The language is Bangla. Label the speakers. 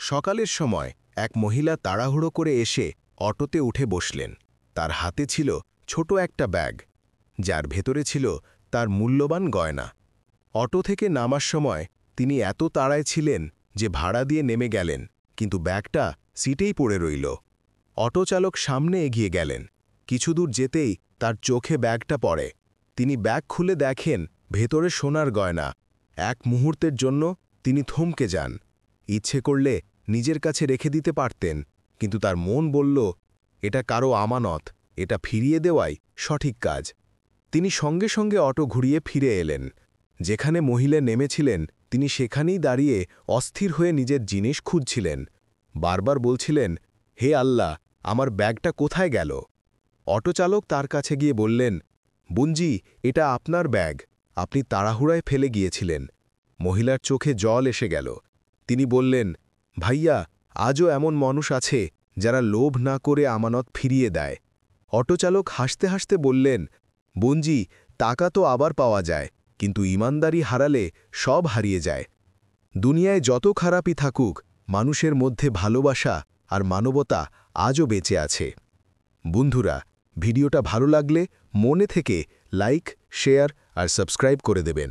Speaker 1: সকালের সময় এক মহিলা তাড়াহুড়ো করে এসে অটোতে উঠে বসলেন। তার হাতে ছিল ছোট একটা ব্যাগ, যার ভেতরে ছিল তার মূল্যবান গয়না। অটো থেকে নামার সময় তিনি এত তাড়ায় ছিলেন যে ভাড়া দিয়ে নেমে গেলেন, কিন্তু ব্যাগটা সিটেই পড়ে রইল। অটো চালক সামনে এগিয়ে গেলেন। কিছু দূর যেতেই তার চোখে ব্যাগটা পড়ে। তিনি ব্যাগ খুলে দেখেন ভেতরে সোনার গয়না। এক মুহূর্তের জন্য তিনি থমকে যান। ইচ্ছে করলে নিজের কাছে রেখে দিতে পারতেন, কিন্তু তার মন বলল, এটা কারো আমানত, এটা ফিরিয়ে দেওয়াই সঠিক কাজ। তিনি সঙ্গে সঙ্গে অটো ঘুরিয়ে ফিরে এলেন। যেখানে মহিলা নেমেছিলেন তিনি সেখানেই দাঁড়িয়ে অস্থির হয়ে নিজের জিনিস খুঁজছিলেন। বারবার বলছিলেন, হে আল্লাহ, আমার ব্যাগটা কোথায় গেল? অটো চালক তার কাছে গিয়ে বললেন, বুনজি, এটা আপনার ব্যাগ, আপনি তাড়াহুড়ায় ফেলে গিয়েছিলেন। মহিলার চোখে জল এসে গেল। তিনি বললেন, ভাইয়া, আজও এমন মানুষ আছে যারা লোভ না করে আমানত ফিরিয়ে দেয়। অটো চালক হাসতে হাসতে বললেন, বুনজি, টাকা তো আবার পাওয়া যায়, কিন্তু ইমানদারি হারালে সব হারিয়ে যায়। দুনিয়ায় যত খারাপই থাকুক, মানুষের মধ্যে ভালোবাসা আর মানবতা আজও বেঁচে আছে। বন্ধুরা, ভিডিওটা ভালো লাগলে মনে থেকে লাইক, শেয়ার আর সাবস্ক্রাইব করে দেবেন।